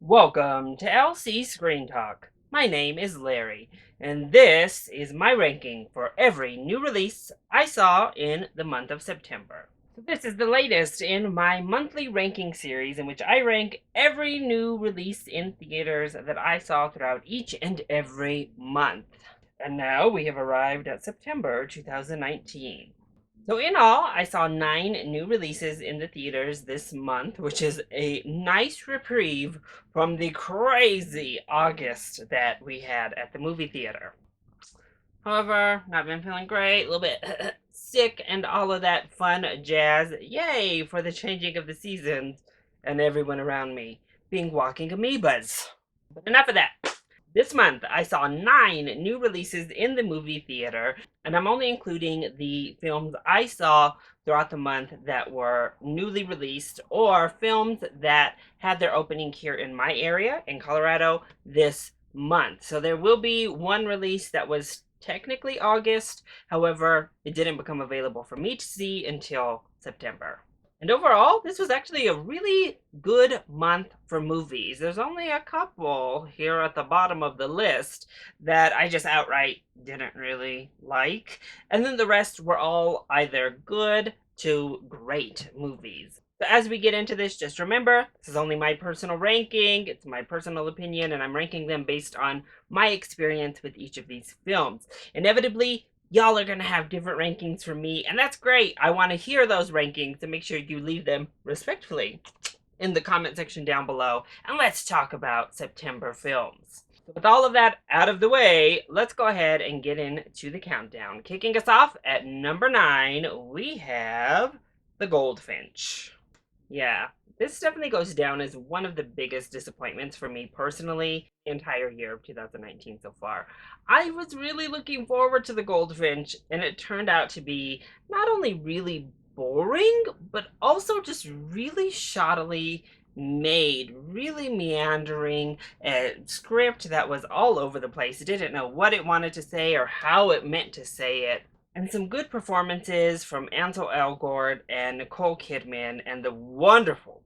Welcome to LC Screen Talk. My name is Larry, and this is my ranking for every new release I saw in the month of September. So this is the latest in my monthly ranking series in which I rank every new release in theaters that I saw throughout each and every month. And now we have arrived at September 2019. So in all, I saw 9 new releases in the theaters this month, which is a nice reprieve from the crazy August that we had at the movie theater. However, not been feeling great, a little bit sick, and all of that fun jazz. Yay for the changing of the seasons and everyone around me being walking amoebas. But enough of that. This month, I saw 9 new releases in the movie theater, and I'm only including the films I saw throughout the month that were newly released or films that had their opening here in my area in Colorado this month. So there will be one release that was technically August, however, it didn't become available for me to see until September. And overall, this was actually a really good month for movies. There's only a couple here at the bottom of the list that I just outright didn't really like. And then the rest were all either good to great movies. So as we get into this, just remember, this is only my personal ranking. It's my personal opinion, and I'm ranking them based on my experience with each of these films. Inevitably, y'all are going to have different rankings from me, and that's great. I want to hear those rankings, so make sure you leave them respectfully in the comment section down below, and let's talk about September films. So with all of that out of the way, let's go ahead and get into the countdown. Kicking us off at number 9, we have The Goldfinch. Yeah, this definitely goes down as one of the biggest disappointments for me personally the entire year of 2019 so far. I was really looking forward to the Goldfinch, and it turned out to be not only really boring, but also just really shoddily made, really meandering, a script that was all over the place. It didn't know what it wanted to say or how it meant to say it. And some good performances from Ansel Elgort and Nicole Kidman, and the wonderful,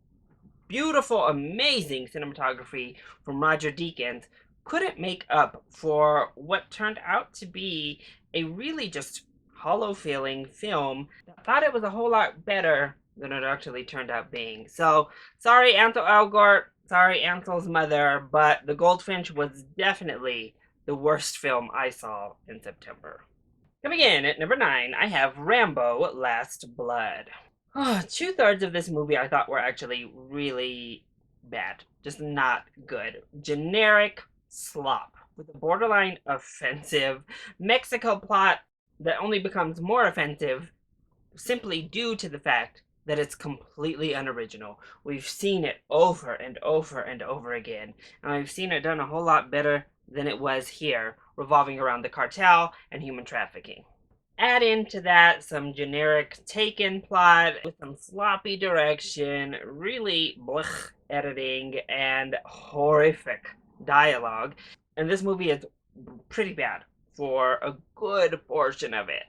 beautiful, amazing cinematography from Roger Deakins couldn't make up for what turned out to be a really just hollow feeling film that thought it was a whole lot better than it actually turned out being. So, sorry Ansel Elgort, sorry Ansel's mother, but The Goldfinch was definitely the worst film I saw in September. Coming in at number 9, I have Rambo Last Blood. Oh, 2/3 of this movie I thought were actually really bad. Just not good. Generic slop with a borderline offensive Mexico plot that only becomes more offensive simply due to the fact that it's completely unoriginal. We've seen it over and over and over again, and we've seen it done a whole lot better than it was here, revolving around the cartel and human trafficking. Add into that some generic Taken plot with some sloppy direction, really blech editing, and horrific dialogue, and this movie is pretty bad for a good portion of it.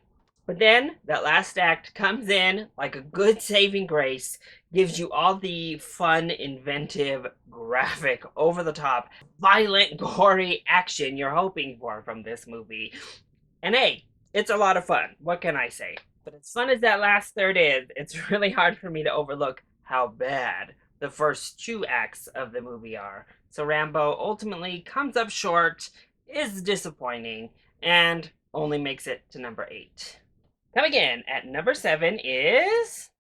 But then that last act comes in like a good saving grace, gives you all the fun, inventive, graphic, over the top, violent, gory action you're hoping for from this movie. And hey, it's a lot of fun. What can I say? But as fun as that last third is, it's really hard for me to overlook how bad the first 2 acts of the movie are. So Rambo ultimately comes up short, is disappointing, and only makes it to number 8. Coming in at number 7 is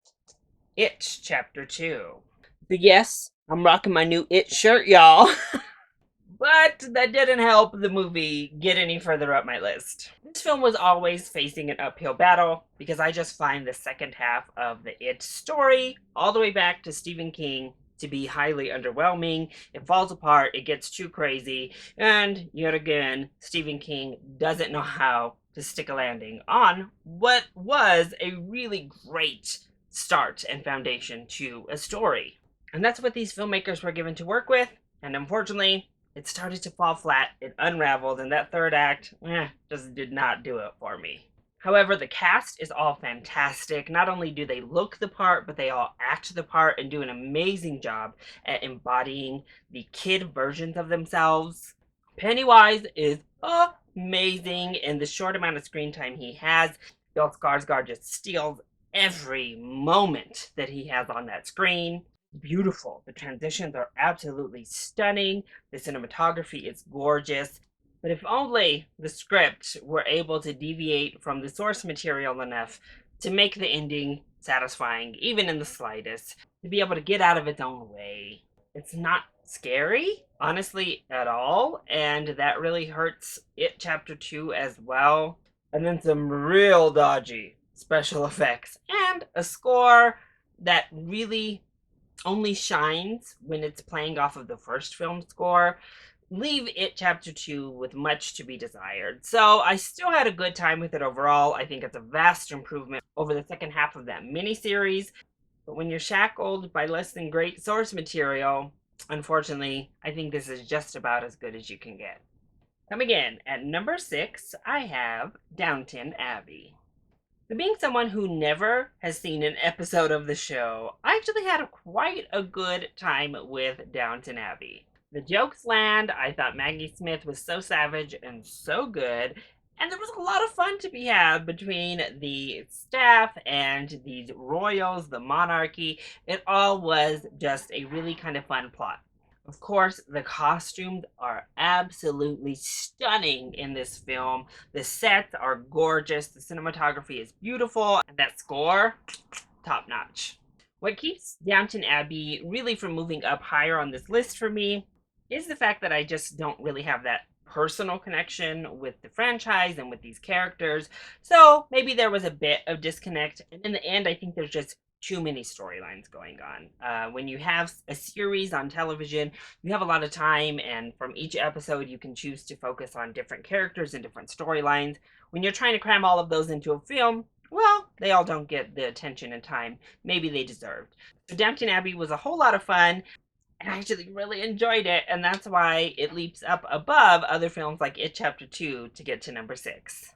It Chapter 2. But yes, I'm rocking my new It shirt, y'all. But that didn't help the movie get any further up my list. This film was always facing an uphill battle because I just find the second half of the It story, all the way back to Stephen King, to be highly underwhelming. It falls apart, it gets too crazy, and yet again, Stephen King doesn't know how to stick a landing on what was a really great start and foundation to a story. And that's what these filmmakers were given to work with, and unfortunately, it started to fall flat, it unraveled, and that third act just did not do it for me. However, the cast is all fantastic. Not only do they look the part, but they all act the part and do an amazing job at embodying the kid versions of themselves. Pennywise is amazing in the short amount of screen time he has. Bill Skarsgård just steals every moment that he has on that screen. Beautiful. The transitions are absolutely stunning. The cinematography is gorgeous. But if only the script were able to deviate from the source material enough to make the ending satisfying, even in the slightest, to be able to get out of its own way. It's not scary, honestly, at all, and that really hurts It Chapter 2 as well. And then some real dodgy special effects, and a score that really only shines when it's playing off of the first film score, leave It Chapter 2 with much to be desired. So I still had a good time with it overall. I think it's a vast improvement over the second half of that miniseries. But when you're shackled by less than great source material, unfortunately, I think this is just about as good as you can get. Coming in at number 6, I have Downton Abbey. But being someone who never has seen an episode of the show, I actually had quite a good time with Downton Abbey. The jokes land. I thought Maggie Smith was so savage and so good. And there was a lot of fun to be had between the staff and these royals, the monarchy. It all was just a really kind of fun plot. Of course, the costumes are absolutely stunning in this film. The sets are gorgeous, the cinematography is beautiful, and that score, top notch. What keeps Downton Abbey really from moving up higher on this list for me is the fact that I just don't really have that personal connection with the franchise and with these characters. So maybe there was a bit of disconnect. And in the end, I think there's just too many storylines going on. When you have a series on television, you have a lot of time, and from each episode, you can choose to focus on different characters and different storylines. When you're trying to cram all of those into a film, well, they all don't get the attention and time maybe they deserved. So Downton Abbey was a whole lot of fun, and I actually really enjoyed it, and that's why it leaps up above other films like It Chapter 2 to get to number 6.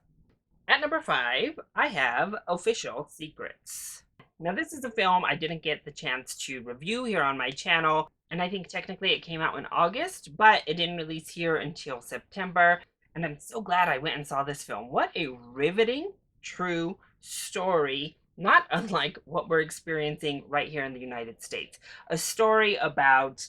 At number 5, I have Official Secrets. Now, this is a film I didn't get the chance to review here on my channel, and I think technically it came out in August, but it didn't release here until September, and I'm so glad I went and saw this film. What a riveting, true story, not unlike what we're experiencing right here in the United States. A story about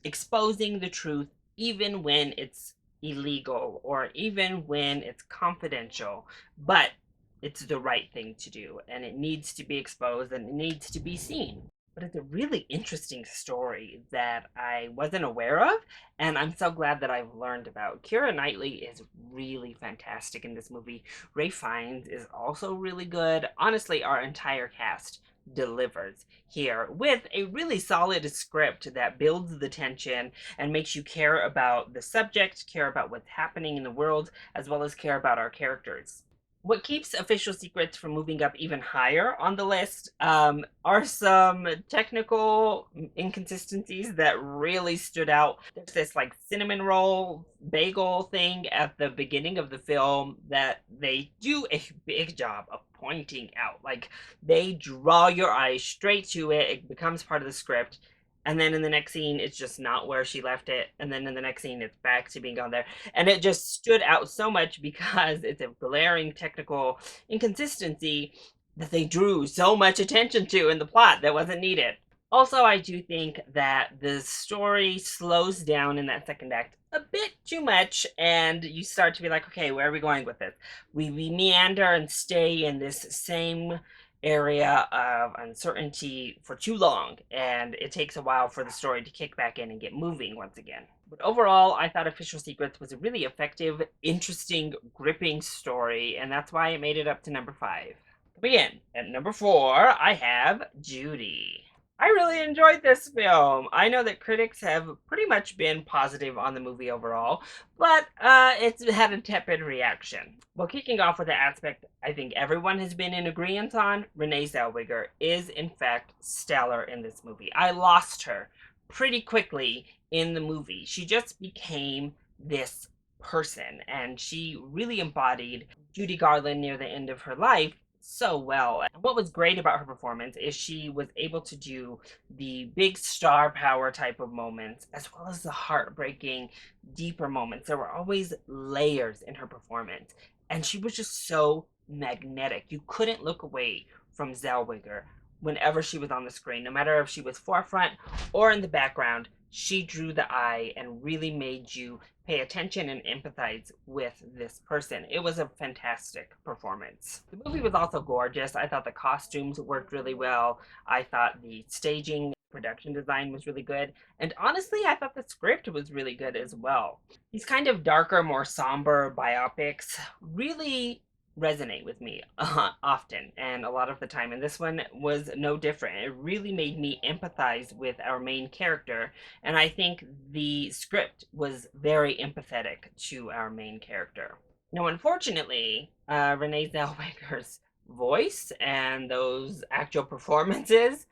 exposing the truth even when it's illegal or even when it's confidential, but it's the right thing to do, and it needs to be exposed and it needs to be seen. But it's a really interesting story that I wasn't aware of, and I'm so glad that I've learned about. Keira Knightley is really fantastic in this movie. Ralph Fiennes is also really good. Honestly, our entire cast delivers here with a really solid script that builds the tension and makes you care about the subject, care about what's happening in the world, as well as care about our characters. What keeps Official Secrets from moving up even higher on the list are some technical inconsistencies that really stood out. There's this like cinnamon roll bagel thing at the beginning of the film that they do a big job of pointing out. Like, they draw your eyes straight to it. It becomes part of the script. And then in the next scene, it's just not where she left it. And then in the next scene, it's back to being on there. And it just stood out so much because it's a glaring technical inconsistency that they drew so much attention to in the plot that wasn't needed. Also, I do think that the story slows down in that second act a bit too much, and you start to be like, okay, where are we going with this? We meander and stay in this same area of uncertainty for too long, and it takes a while for the story to kick back in and get moving once again. But overall, I thought Official Secrets was a really effective, interesting, gripping story, and that's why it made it up to number 5. Coming in at number 4, I have Judy. I really enjoyed this film. I know that critics have pretty much been positive on the movie overall, but it's had a tepid reaction. Well, kicking off with the aspect I think everyone has been in agreement on, Renee Zellweger is in fact stellar in this movie. I lost her pretty quickly in the movie. She just became this person, and she really embodied Judy Garland near the end of her life so well. And what was great about her performance is she was able to do the big star power type of moments as well as the heartbreaking, deeper moments. There were always layers in her performance, and she was just so magnetic. You couldn't look away from Zellweger whenever she was on the screen, no matter if she was forefront or in the background. She drew the eye and really made you pay attention and empathize with this person. It was a fantastic performance. The movie was also gorgeous. I thought the costumes worked really well. I thought the staging, production design was really good. And honestly, I thought the script was really good as well. These kind of darker, more somber biopics really resonate with me often and a lot of the time, and this one was no different. It really made me empathize with our main character, and I think the script was very empathetic to our main character. Now, unfortunately, Renee Zellweger's voice and those actual performances,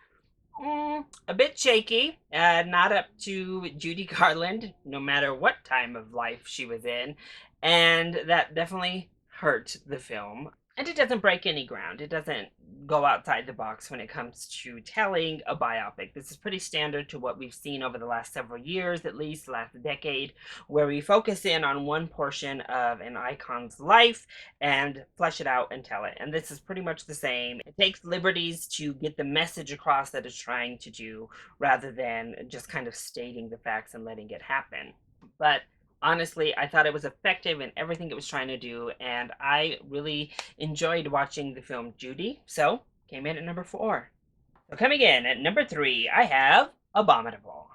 a bit shaky, not up to Judy Garland, no matter what time of life she was in, and that definitely hurt the film. And it doesn't break any ground. It doesn't go outside the box when it comes to telling a biopic. This is pretty standard to what we've seen over the last several years, at least last decade, where we focus in on one portion of an icon's life and flesh it out and tell it. And this is pretty much the same. It takes liberties to get the message across that it's trying to do rather than just kind of stating the facts and letting it happen. But honestly, I thought it was effective in everything it was trying to do, and I really enjoyed watching the film Judy, so came in at number 4. So coming in at number 3, I have Abominable.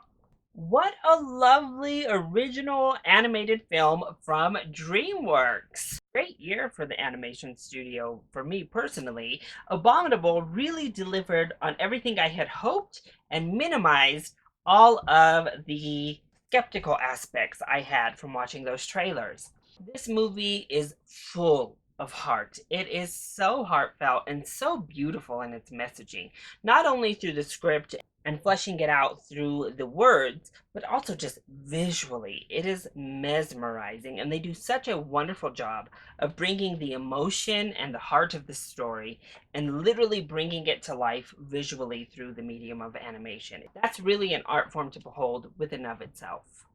What a lovely original animated film from DreamWorks. Great year for the animation studio for me personally. Abominable really delivered on everything I had hoped and minimized all of the skeptical aspects I had from watching those trailers. This movie is full of heart. It is so heartfelt and so beautiful in its messaging, not only through the script and fleshing it out through the words, but also just visually. It is mesmerizing, and they do such a wonderful job of bringing the emotion and the heart of the story and literally bringing it to life visually through the medium of animation. That's really an art form to behold within of itself.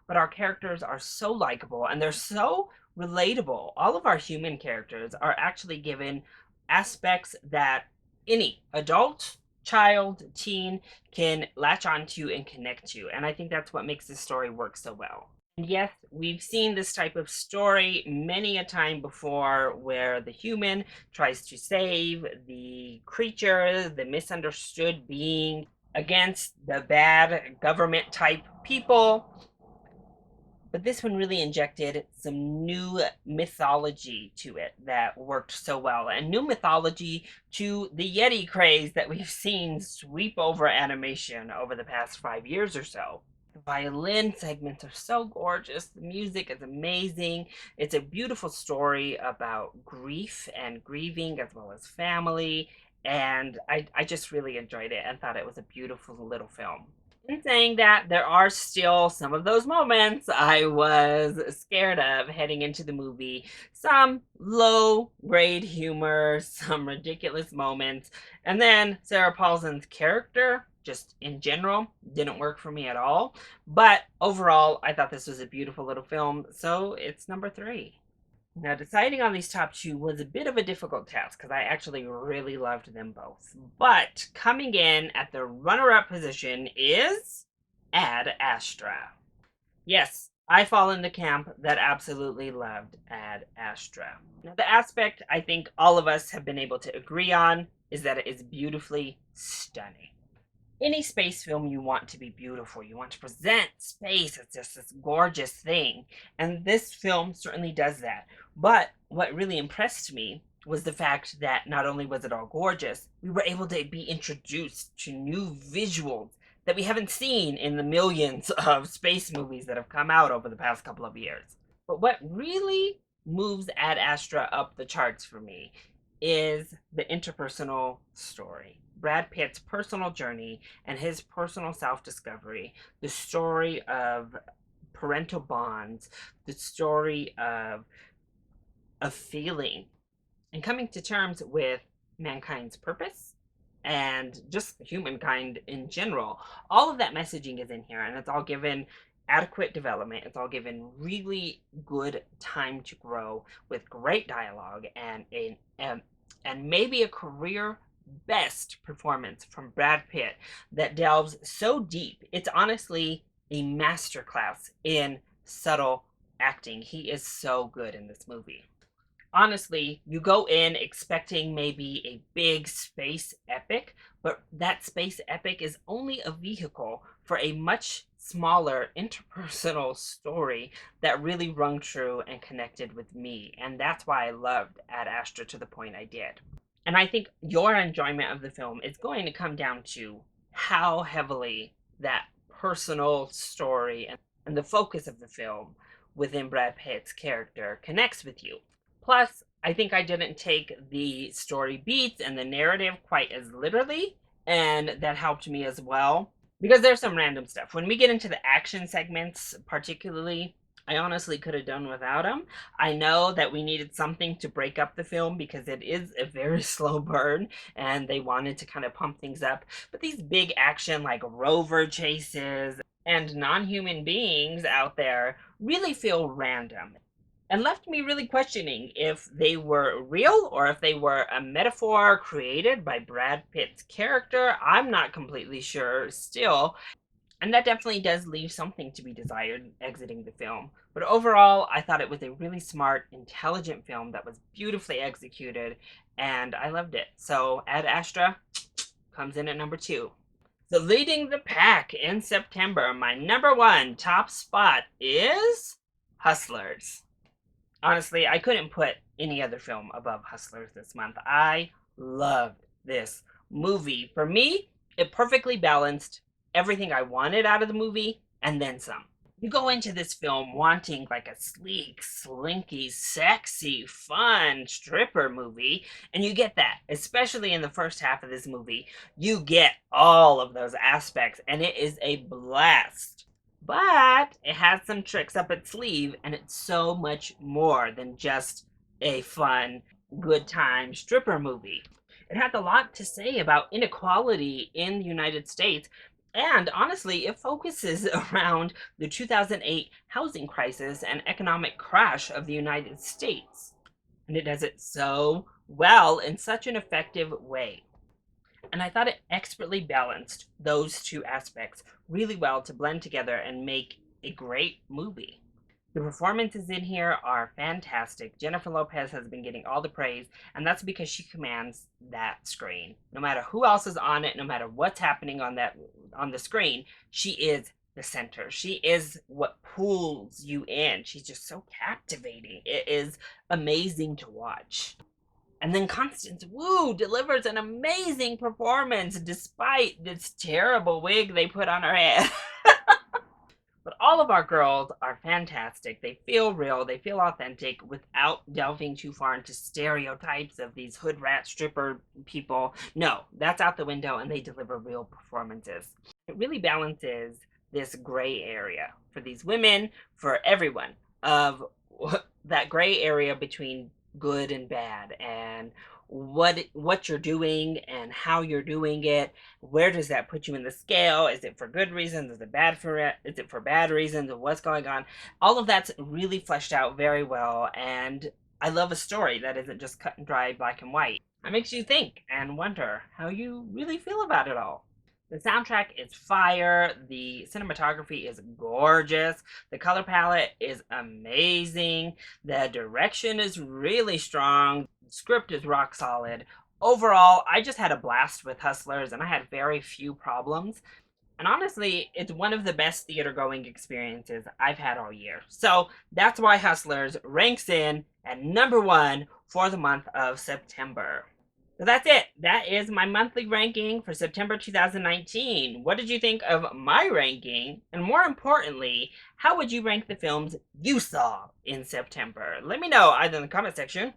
But our characters are so likable and they're so relatable. All of our human characters are actually given aspects that any adult, child, teen can latch onto and connect to. And I think that's what makes this story work so well. And yes, we've seen this type of story many a time before where the human tries to save the creature, the misunderstood being against the bad government type people. But this one really injected some new mythology to it that worked so well, and new mythology to the Yeti craze that we've seen sweep over animation over the past 5 years or so. The violin segments are so gorgeous. The music is amazing. It's a beautiful story about grief and grieving as well as family. And I just really enjoyed it and thought it was a beautiful little film. In saying that, there are still some of those moments I was scared of heading into the movie. Some low grade humor, some ridiculous moments, and then Sarah Paulson's character, just in general, didn't work for me at all. But overall, I thought this was a beautiful little film, so it's number 3. Now, deciding on these top 2 was a bit of a difficult task because I actually really loved them both. But coming in at the runner-up position is Ad Astra. Yes, I fall in the camp that absolutely loved Ad Astra. Now, the aspect I think all of us have been able to agree on is that it is beautifully stunning. Any space film, you want to be beautiful. You want to present space as just this gorgeous thing. And this film certainly does that. But what really impressed me was the fact that not only was it all gorgeous, we were able to be introduced to new visuals that we haven't seen in the millions of space movies that have come out over the past couple of years. But what really moves Ad Astra up the charts for me is the interpersonal story. Brad Pitt's personal journey and his personal self-discovery, the story of parental bonds, the story of feeling and coming to terms with mankind's purpose and just humankind in general. All of that messaging is in here, and it's all given adequate development. It's all given really good time to grow with great dialogue and maybe a career best performance from Brad Pitt that delves so deep. It's honestly a masterclass in subtle acting. He is so good in this movie. Honestly, you go in expecting maybe a big space epic, but that space epic is only a vehicle for a much smaller interpersonal story that really rung true and connected with me. And that's why I loved Ad Astra to the point I did. And I think your enjoyment of the film is going to come down to how heavily that personal story and the focus of the film within Brad Pitt's character connects with you. Plus, I think I didn't take the story beats and the narrative quite as literally, and that helped me as well. Because there's some random stuff. When we get into the action segments, particularly, I honestly could have done without them. I know that we needed something to break up the film because it is a very slow burn, and they wanted to kind of pump things up. But these big action, like rover chases and non-human beings out there, really feel random and left me really questioning if they were real or if they were a metaphor created by Brad Pitt's character. I'm not completely sure still, and that definitely does leave something to be desired exiting the film. But overall, I thought it was a really smart, intelligent film that was beautifully executed, and I loved it. So Ad Astra comes in at number 2. So leading the pack in September, my number 1 top spot is Hustlers. Honestly, I couldn't put any other film above Hustlers this month. I loved this movie. For me, it perfectly balanced everything I wanted out of the movie and then some. You go into this film wanting like a sleek, slinky, sexy, fun stripper movie, and you get that. Especially in the first half of this movie, you get all of those aspects, and it is a blast. But it has some tricks up its sleeve, and it's so much more than just a fun, good time stripper movie. It has a lot to say about inequality in the United States, and honestly, it focuses around the 2008 housing crisis and economic crash of the United States. And it does it so well in such an effective way. And I thought it expertly balanced those two aspects really well to blend together and make a great movie. The performances in here are fantastic. Jennifer Lopez has been getting all the praise, and that's because she commands that screen. No matter who else is on it, no matter what's happening on the screen, she is the center. She is what pulls you in. She's just so captivating. It is amazing to watch. And then Constance Wu delivers an amazing performance despite this terrible wig they put on her head. But all of our girls are fantastic. They feel real, they feel authentic without delving too far into stereotypes of these hood rat stripper people. No, that's out the window, and they deliver real performances. It really balances this gray area for these women, for everyone, of that gray area between good and bad, and what you're doing and how you're doing it. Where does that put you in the scale? Is it for good reasons? Is it for bad reasons? What's going on? All of that's really fleshed out very well, and I love a story that isn't just cut and dry black and white. It makes you think and wonder how you really feel about it all. The soundtrack is fire, the cinematography is gorgeous, the color palette is amazing, the direction is really strong, the script is rock solid. Overall, I just had a blast with Hustlers, and I had very few problems. And honestly, it's one of the best theater going experiences I've had all year. So that's why Hustlers ranks in at number 1 for the month of September. So that's it. That is my monthly ranking for September 2019. What did you think of my ranking? And more importantly, how would you rank the films you saw in September? Let me know either in the comment section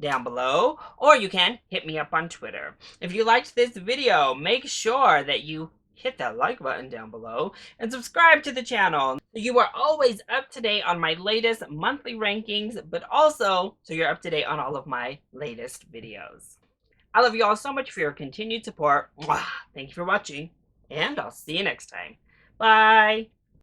down below, or you can hit me up on Twitter. If you liked this video, make sure that you hit that like button down below, and subscribe to the channel so you are always up to date on my latest monthly rankings, but also so you're up to date on all of my latest videos. I love you all so much for your continued support. Thank you for watching, and I'll see you next time. Bye!